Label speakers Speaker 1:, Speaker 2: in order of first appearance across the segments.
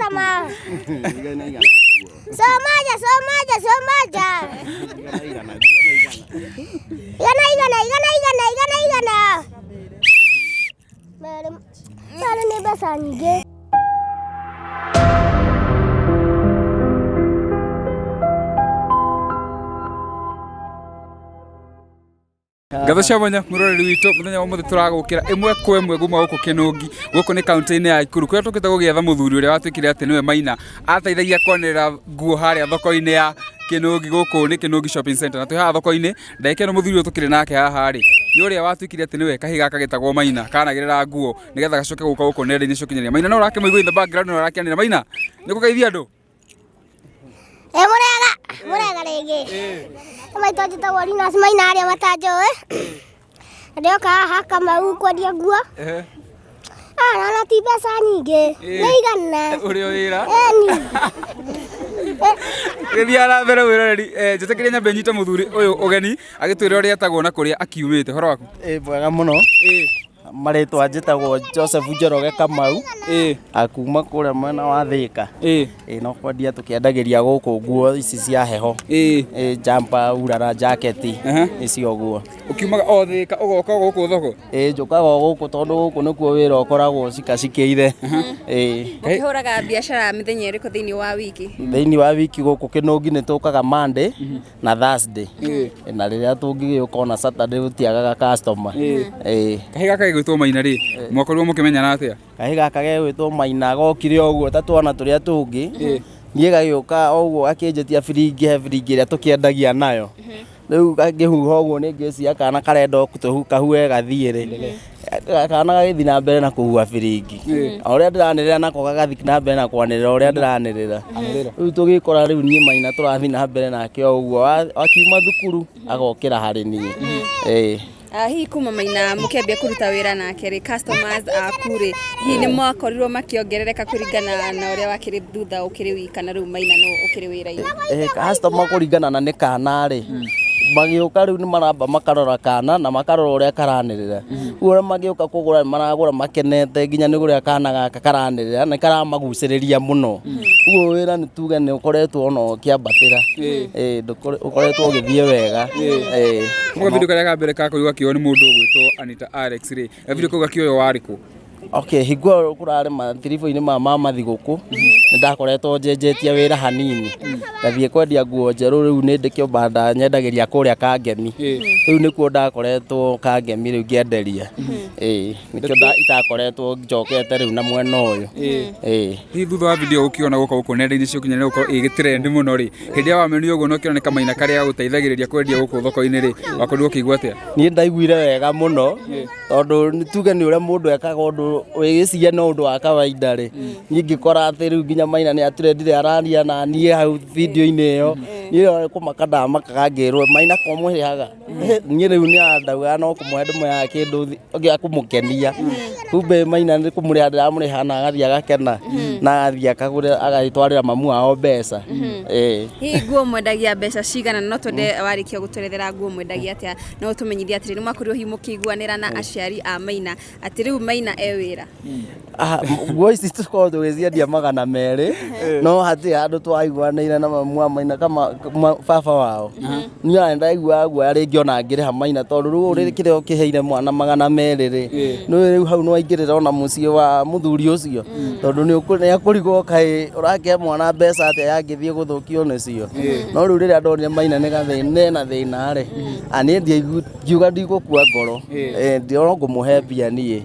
Speaker 1: kama. Igana. Sana ni besa nyingi.
Speaker 2: Gatho cia mwanya muroreri witũ muthenya wa mũthĩ turagũkĩra ĩmwe kwa ĩmwe guma gũkũ Kĩnũngi gũkũ nĩ kaunti-inĩ ya Ikuru kũrĩa tũkĩte gũgĩetha mũthuri ũrĩa watwĩkire atĩ nĩwe Maina ateithagia kwanĩrĩra nguo harĩa thoko-inĩ ya Kĩnũngi gũkũ nĩ Kĩnũngi Shopping Center na twĩ haha thoko-inĩ ndagĩka ĩno mũthuri ũyũ tũkĩrĩ nake haha rĩ nĩ ũrĩa watwĩkire atĩ nĩwe kahĩĩ gaka gĩtagwo Maina kanagĩrĩra nguo nĩgetha gacoke gũka gũkũ nenda-inĩ cia ũkinyanĩria. Maina no ũrakĩmũigua in the background no ũrakĩanĩrĩra. Maina nĩ gũgeithia andũ
Speaker 1: Murega rĩngĩ maitũ njĩtagwo Linus Maina arĩa matanjũĩ ndĩoka haha Kamau kwendia nguo na ti mbeca nyingĩ nĩ igana
Speaker 2: ũrĩ o wĩra gĩthiaga na mbere wĩroreri njĩtĩkĩria nyambe nyite mũthuri ũyũ ũgeni agĩtwĩra ũrĩa etagwo na kũrĩa akiumĩte. Horo waku?
Speaker 3: Mwega mũno. Marĩtwa njĩtagwo Joseph Njoroge Kamau akuma kũrĩa mwena wa Thĩka. No kwendia tũkĩendagĩria gũkũ nguo ici cia heho jumper, urara, jacket icio nguo.
Speaker 2: Ukiumaga o Thĩka ũgoka gũkũ thoko?
Speaker 3: Njũkaga gũkũ tondũ gũkũ nĩkuo wĩra ũkoragwo cikĩire.
Speaker 4: Ũkĩhũraga biacara mĩthenya ĩrĩkũ thĩinĩ wa wiki?
Speaker 3: Thĩinĩ wa wiki gũkũ Kĩnũngi nĩ tũkaga Monday na Thursday na rĩrĩa tũngĩgĩũka na Saturday gũtiagaga customer.
Speaker 2: Kahĩĩ gaka gĩgwĩtwo Maina rĩ mwakorirwo mũkĩmenyana atĩa?
Speaker 3: Kahĩĩ gaka gegwĩtwo Maina gokire ũguo ta twana tũrĩa tũngĩ niĩ gagĩũka ũguo akĩnjĩtia biringi he biringi ĩrĩa tũkĩendagia nayo rĩu ngĩhuha ũguo nĩ ngĩciria kana karenda kahue gathiĩ rĩ kana gagĩthiĩ na mbere na kũhuha biringi o ũrĩa ndĩranĩrĩra nako gagathiĩ na mbere na kwanĩrĩra ũrĩa ndĩranĩrĩra rĩu tũgĩkora rĩu niĩ Maina tũrathiĩ na mbere nake o ũguo akiuma thukuru agokĩra harĩ niĩ.
Speaker 4: Hihi kuma Maina mũkĩambia kũruta wĩra nake rĩ customers akure hihi nĩ mwakorirwo makĩongerereka kũringana na ũrĩa wakĩrĩ thutha ũkĩrĩ wika na rĩu Maina no ũkĩrĩ wĩra-inĩ?
Speaker 3: Customer kũringana na nĩ kana rĩ magĩũka rĩu nĩ maramba makarora kana na makarora ũrĩa karanĩrĩra ũrĩa magĩũka kũgũra maragũra makenete nginya nĩ ũrĩa kana gaka karanĩrĩra na karamagucĩrĩria mũno ũguo wĩra nĩ tuge nĩ ũkoretwo ona ũkĩambatĩra ũkoretwo ũgĩthiĩ wega.
Speaker 2: Video karĩa ka mbere kakorirwo gakĩoywo nĩ mũndũ ũgwĩtwo Anita Alex rĩ video kau gakĩoywo warĩ kũ?
Speaker 3: Hingo kũrarĩ matiribũ-inĩ ma mathigũkũ nĩ ndakoretwo njenjetie wĩra hanini ngathiĩ kwendia nguo njerũ rĩu nĩ ndĩkĩũmba nyendagĩria kũrĩa Kangemi rĩu nĩkuo ndakoretwo Kangemi rĩu ngĩenderia nĩkĩo itakoretwo njokete rĩu na mwena ũyũ.
Speaker 2: Hihi thutha wa video ũkĩona gũkũ nenda-inĩ cia ũkinyanĩria gũkorwo ĩgĩtrend mũno rĩ hĩndĩ ĩrĩa wamenyire ũguo na ũkĩona nĩ Kamaina karĩa gagũteithagĩrĩria kwendia gũkũ thoko-inĩ rĩ wakorirwo ũkĩigua atĩa?
Speaker 3: Niĩ ndaiguire wega mũno tondũ nĩ tuge nĩ ũrĩa mũndũ ekaga ũndũ wĩgĩciria no ũndũ wa kawaida rĩ niĩ ngĩkora atĩ rĩu nginya Maina nĩ atrendire araria na niĩ hau video-inĩ ĩyo niĩ kũmaka ndamakaga ngĩrwo Maina komũrĩhaga niĩ rĩu nĩ andauga no kũmũhe ndĩmũheaga kĩndũ gĩa kũmũkenia kumbe Maina nĩ kũmũrĩha ndĩramũrĩha na agathiĩ agakena na agathiĩ akagũra agagĩtwarĩra mamu wao mbeca.
Speaker 4: Hihi nguo mwendagia mbeca cigana no twende warĩkia gũtwerethera nguo mwendagia atĩa no tũmenyithie atĩrĩ nĩ mwakorirwo hihi mũkĩiguanĩra na aciari a Maina atĩ rĩu Maina wĩra?
Speaker 3: Nguo ici tũkoragwo tũgĩciendia 200 no hatirĩ handũ twaiguanĩire na mamu wa Maina kama baba wao niĩ ndaigua guoya rĩngĩ ona ngĩrĩha Maina tondũ rĩu rĩrĩ kĩrĩa ũkĩheire mwana 200 rĩ nĩ rĩu hau nĩ waingĩrĩra ona mũciĩ wa mũthuri ũcio tondũ nĩ akũrigwo kaĩ ũrakĩhe mwana mbeca atĩa yangĩthiĩ gũthũkio nĩcio no rĩu rĩrĩa ndonire Maina nĩ gathĩna na thĩna rĩ niĩ ndiuga ndigũkua ngoro ndĩrona ngũmũhe mbia niĩ.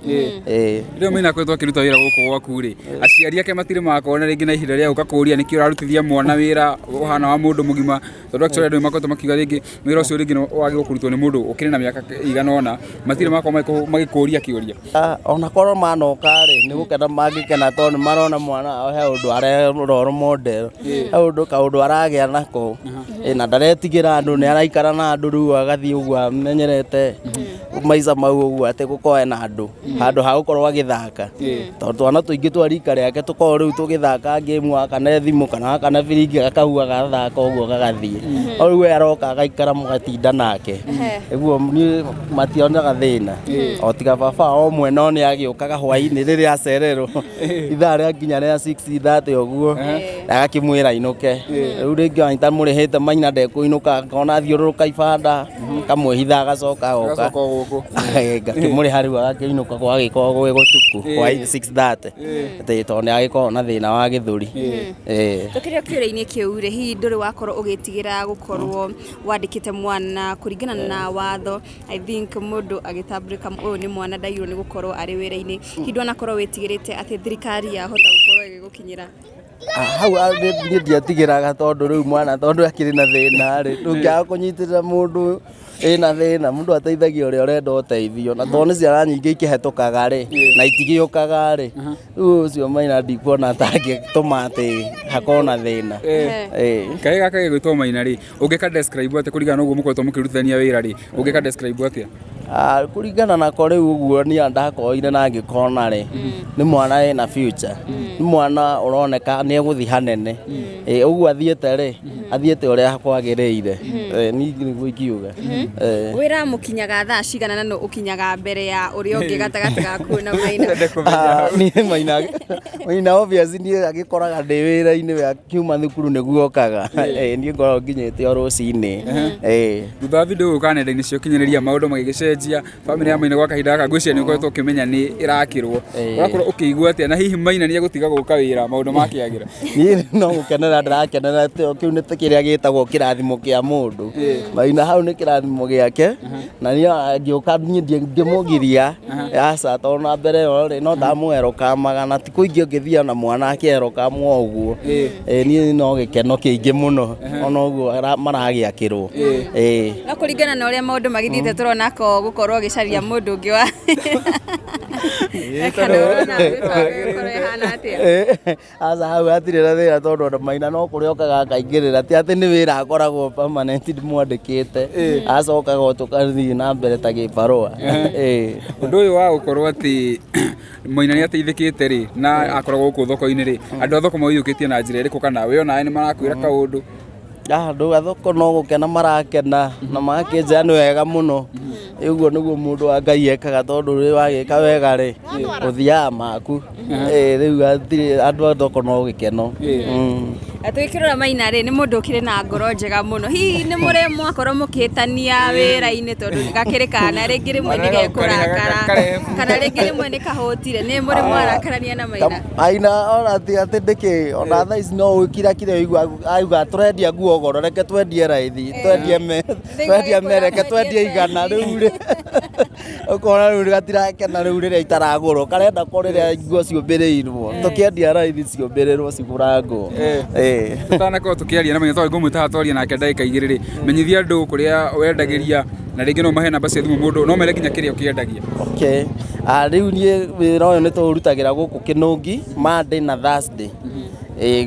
Speaker 2: Rĩu Maina akoretwo akĩruta wĩra gũkũ gwaku rĩ aciari ake matirĩ makona rĩngĩ na ihinda rĩa gũka kũũria nĩkĩ ũrarutithia mwana wĩra ũhana wa mũndũ mũgima tondũ actually andũ makoretwo makiuga rĩngĩ wĩra ũcio rĩngĩ wagĩrĩirwo kũrutwo nĩ mũndũ ũkĩrĩ na mĩaka igana ũna matirĩ makorwo magĩkũũria kĩũria?
Speaker 3: Ona korwo manoka rĩ nĩ gũkena mangĩkena tondũ nĩ marona mwana he ũndũ arerora model he kaũndũ aragĩa nako na ndaretigĩra andũ nĩ araikara na andũ rĩu agathiĩ ũguo amenyerete maica mau ũguo atĩ gũkorwo na andũ handũ ha gũkorwo agĩthaka tondũ twana tũingĩ twa rika rĩake tũkorwo rĩu tũgĩthaka game kana thimũ kana biringi gakahua gathaka ũguo gagathiĩ rĩu we aroka agaikara mũgatinda nake ũguo niĩ mationaga thĩna o tiga baba o mwena nĩ agĩũkaga hwainĩ rĩrĩa acererwo ithaa rĩa nginya rĩa 6:30 ũguo agakĩmwĩra ainũke rĩu rĩngĩ wanyita mũrĩhĩte Maina ndekũinũka akona athiũrũrũka ibanda kamwĩhitha agacoka agoka ngakĩmũrĩha rĩu agakĩinũka gwagĩkorwo gwĩ gũtuku kwa 6:30 atĩ tondũ nĩ agĩkorwo na thĩna wa gĩthũri.
Speaker 4: Tũkĩrĩ kĩũria-inĩ kĩu rĩ hihi ndũrĩ wakorwo ũgĩtigĩra gũkorwo wandĩkĩte mwana kũringana na watho I think mũndũ agĩtambũrĩka ũyũ nĩ mwana ndagĩrĩirwo nĩ gũkorwo arĩ wĩra-inĩ hihi ndwanakorwo wĩtigĩrĩte atĩ thirikari yahota gũkorwo ĩgĩgũkinyĩra?
Speaker 3: Hau niĩ ndiatigĩraga tondũ rĩu mwana tondũ akĩrĩ na thĩna rĩ ndũngĩaga kũnyitĩrĩra mũndũ ĩna thĩna mũndũ ateithagia ũrĩa ũrenda ũteithio na tondũ nĩ ciana nyingĩ ikĩhetũkaga rĩ na itigĩũkaga rĩ rĩu ũcio Maina ndikuona ta angĩtũma atĩ hakorwo na thĩna.
Speaker 2: Kaĩ gaka gĩgwĩtwo Maina rĩ ũngĩka describe atĩa kũringana na ũguo mũkoretwo mũkĩrutithania wĩra rĩ ũngĩka describe atĩa?
Speaker 3: Kũringana nako rĩu ũguo niĩ ndakoire na ngĩkona rĩ nĩ mwana ena future nĩ mwana ũroneka nĩ egũthiĩ hanene ũguo athiĩte rĩ athiĩte ũrĩa kwagĩrĩire niĩ nĩguo ingiuga.
Speaker 4: Wĩra mũkinyaga thaa cigana na ũkinyaga mbere ya ũrĩa ũngĩ gatagatĩ gaku na Maina?
Speaker 3: Niĩ Maina obviously niĩ agĩkoraga ndĩ wĩra-inĩ we akiuma thukuru nĩguo okaga niĩ ngoragwo nginyĩte o rũcinĩ.
Speaker 2: Thutha wa video gũka nenda-inĩ cia ũkinyanĩria maũndũ magĩgĩcenjia famĩlĩ ya Maina gwa kahinda gaka ngwĩciria nĩ ũkoretwo ũkĩmenya nĩ ĩrakĩrwo ũrakorwo ũkĩigua atĩa na hihi Maina nĩ egũtiga gũka wĩra maũndũ makĩagĩra?
Speaker 3: Niĩ no gũkenera ndĩrakenera kĩu nĩ kĩrĩa gĩtagwo kĩrathimo kĩa mũndũ Maina hau nĩ kĩrathimo gĩake na niĩ angĩũka niĩ ndingĩmũgiria aca tondũ na mbere ĩyo rĩ no ndamũeroka magana ti kũingĩ ũngĩthia na mwana akĩeroka mwa ũguo niĩ no gĩkeno kĩingĩ mũno ona ũguo maragĩakĩrwo.
Speaker 4: No kũringana na ũrĩa maũndũ magĩthiĩte tũrona ko gũkorwo ũgĩcaria mũndũ ũngĩ wa
Speaker 3: aca hau hatirĩ na thĩna tondũ ona Maina no kũrĩa okaga akaingĩrĩra ti atĩ nĩ wĩra akoragwo permanent mwandĩkĩte acokaga o tũgathiĩ na mbere ta gĩbarũa.
Speaker 2: Ũndũ ũyũ wa gũkorwo atĩ Maina nĩ ateithĩkĩte rĩ na akoragwo gũkũ thoko-inĩ rĩ andũ a thoko maũiyũkĩtie na njĩra ĩrĩkũ kana we onawe nĩ marakwĩra kaũndũ?
Speaker 3: Andũ a thoko no gũkena marakena na magakĩnjĩra nĩ wega mũno ũguo nĩguo mũndũ wa Ngai ekaga tondũ rĩu wagĩka wega rĩ ũthiaga maku rĩu andũ a thoko no gĩkeno.
Speaker 4: Tũgĩkĩrora Maina rĩ nĩ mũndũ ũkĩrĩ na ngoro njega mũno hihi nĩ mũrĩ mwakorwo mũkĩhĩtania wĩra-inĩ tondũ gakĩrĩ kana rĩngĩ rĩmwe nĩ gekũrakara kana rĩngĩ rĩmwe nĩ kahũtire nĩ mũrĩ mwarakarania na
Speaker 3: Maina ona ti atĩ ndĩkĩ ona thaa ici no ũkira auga tũrendia nguo goro reke twendie raithi twendie mereke twendie igana rĩu rĩ ũkona rĩu gatirakena rĩu rĩrĩa itaragũrwo karenda ko rĩrĩa nguo ciũmbĩrĩirwo tũkĩendia raithi ciũmbĩrĩrwo cigũragwo.
Speaker 2: Tũtanakorwo tũkĩaria na Maina tondũ ngũmwĩta twaria nake ndagĩka igĩrĩ rĩ menyithia andũ kũrĩa wendagĩria na rĩngĩ no mahe namba cia thimũ mũndũ no mere nginya kĩrĩa ũkĩendagia.
Speaker 3: Rĩu niĩ wĩra ũyũ nĩ tũũrutagĩra gũkũ Kĩnũngi Monday na Thursday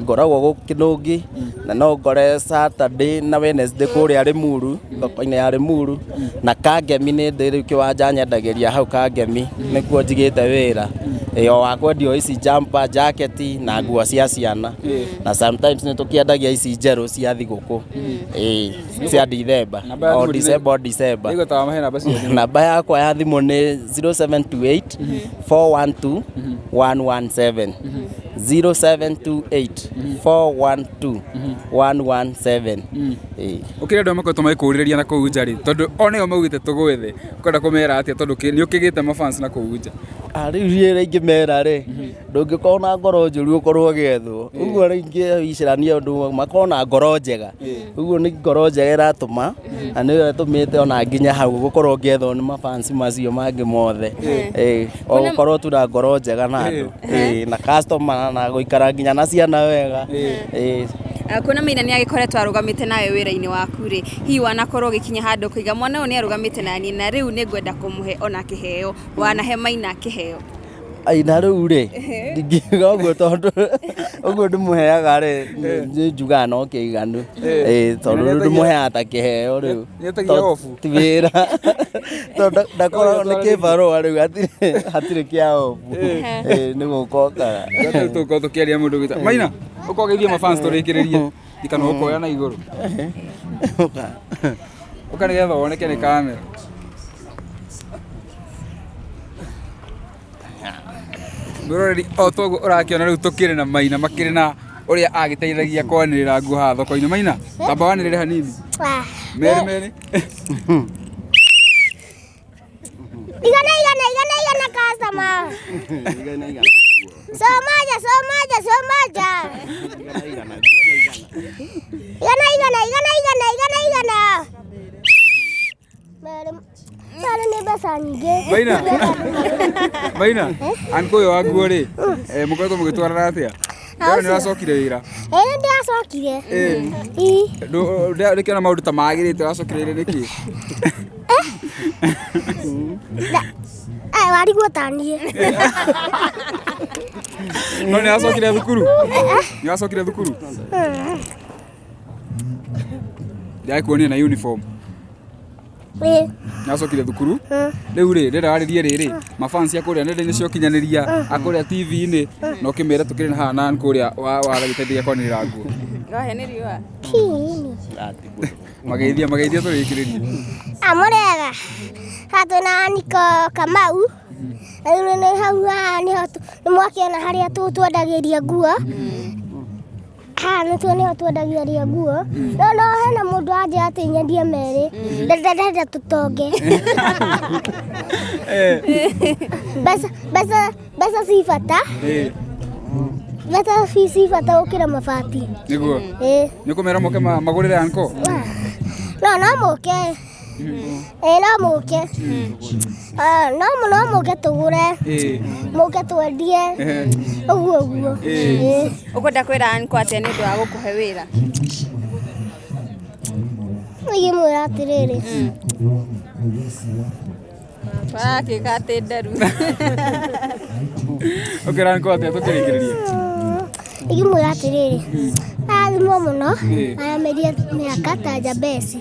Speaker 3: ngoragwo gũkũ Kĩnũngi na no ngore Saturday na Wednesday kũrĩa Rĩmuru thoko-inĩ ya Rĩmuru na Kangemi nĩ ndĩ rĩu kĩwanja nyendagĩria hau Kangemi nĩkuo njigĩte wĩra o wa kwendia ici jumper jacket na nguo cia ciana na sometimes nĩ tũkĩendagia ici njerũ cia thigũkũ cia December o December. Namba yakwa ya thimũ nĩ 0728 412 117 0728 412 117.
Speaker 2: Ũkĩrĩ andũ makoretwo magĩkũrĩrĩria na kũu nja rĩ tondũ ona yo maugĩte tũgwethe ũkwenda kũmera atĩa tondũ nĩ ũkĩgĩte mafans na kũu nja?
Speaker 3: Rĩu rĩngĩ mera rĩ ndũngĩkorwo na ngoro njũru ũkorwo ũgĩethwo ũguo rĩngĩ icirania ũndũ makorwo na ngoro njega ũguo nĩ ngoro njega ĩratũma na nĩyo ĩtũmĩte ona nginya hau gũkorwo ngĩethwo nĩ mafans macio mangĩ mothe o gũkorwo tu na ngoro njega na andũ na customer na gũikara nginya na ciana wega.
Speaker 4: Kuona Maina nĩ agĩkoretwo arũgamĩte nawe wĩra-inĩ waku rĩ hihi wanakorwo ũgĩkinya handũ kũiga mwana ũyũ nĩ arũgamĩte nani na rĩu nĩ ngwenda kũmũhe ona kĩheo wanahe Maina kĩheo?
Speaker 3: aina rĩu rĩ ndingĩuga ũguo tondũ ũguo ndĩmũheaga rĩ njugaga no kĩiganu tondũ rĩu ndĩmũheaga ta kĩheo rĩu ti wĩra tondũ ndakoragwo nĩ kĩbarũa rĩu hatirĩ kĩa obu nĩ gũkokaga
Speaker 2: tũkorwo tũkĩaria mũndũ gĩta Maina ũkorwo geithia mafans tũrĩkĩrĩrie ikana ũkoya na igũrũ ũka nĩgetha woneke nĩ kamera Mũroreri o toguo ũrakĩona rĩu tũkĩrĩ na Maina makĩrĩ na ũrĩa agĩteithagia kwanĩrĩra nguo haha thoko-inĩ Maina tamba wanĩrĩre hanini merĩ
Speaker 1: igana customer so maja igana Mara nĩ mbeca nyingĩ
Speaker 2: Maina anko ũyũ wa nguo rĩ mũkoretwo mũgĩtwarana atĩa nĩ ũracokire wĩra
Speaker 1: nĩ ndĩracokire
Speaker 2: ndĩkĩona maũndũ ta magĩrĩte ũracokire wĩra nĩkĩ
Speaker 1: warigwo ta niĩ
Speaker 2: no nĩ aracokire thukuru ndĩrakuonia na uniform Nacokire thukuru rĩu rĩ rĩrarĩrie rĩrĩ mafans akũrĩa nenda-inĩ cia ũkinyanĩria akũrĩa TV-inĩ no kĩmera tũkĩrĩ na haha na kũrĩa wagagĩteithia kwanĩrĩra nguo mageithia tũrĩkĩrĩrie
Speaker 1: amũrega hatũ na Niko Kamau rĩu nĩ hau nĩho nĩ mwakĩona harĩa twendagĩria nguo haha nĩho twendagĩria nguo no hena mũndũ anjĩra atĩ nyendie merĩ ndenda tũtonge mbeca ci bata mbeca ci bata gũkĩra mabati
Speaker 2: nĩguo nĩ ũkũmera moke magũrĩre anko
Speaker 1: no moke no moke no moke tũgũre moke twendie ũguo
Speaker 4: ũkwenda kwĩra anko atĩa nĩ ũndũ wa gũkũhe wĩra
Speaker 1: ingĩmwĩra atĩrĩrĩ
Speaker 4: tũrakĩka atĩ nderu
Speaker 2: ũkĩra anko atĩa tũkĩrĩkĩrĩrie
Speaker 1: ingĩmwĩra atĩrĩrĩ arathimwo mũno arameria mĩaka ta njambeci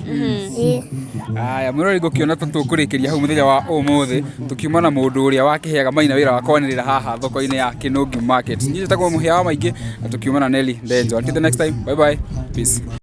Speaker 2: aya mũrori ngũkĩona tũkũrĩkĩria hau mũthenya wa ũmũthĩ tũkiuma na mũndũ ũrĩa wakĩheaga Maina wĩra wa kwanĩrĩra haha thoko-inĩ ya Kĩnũngi Market niĩ njĩtagwo mũhĩa wa maingĩ na tũkiuma na Nelly Ndenjo until the next time bye bye peace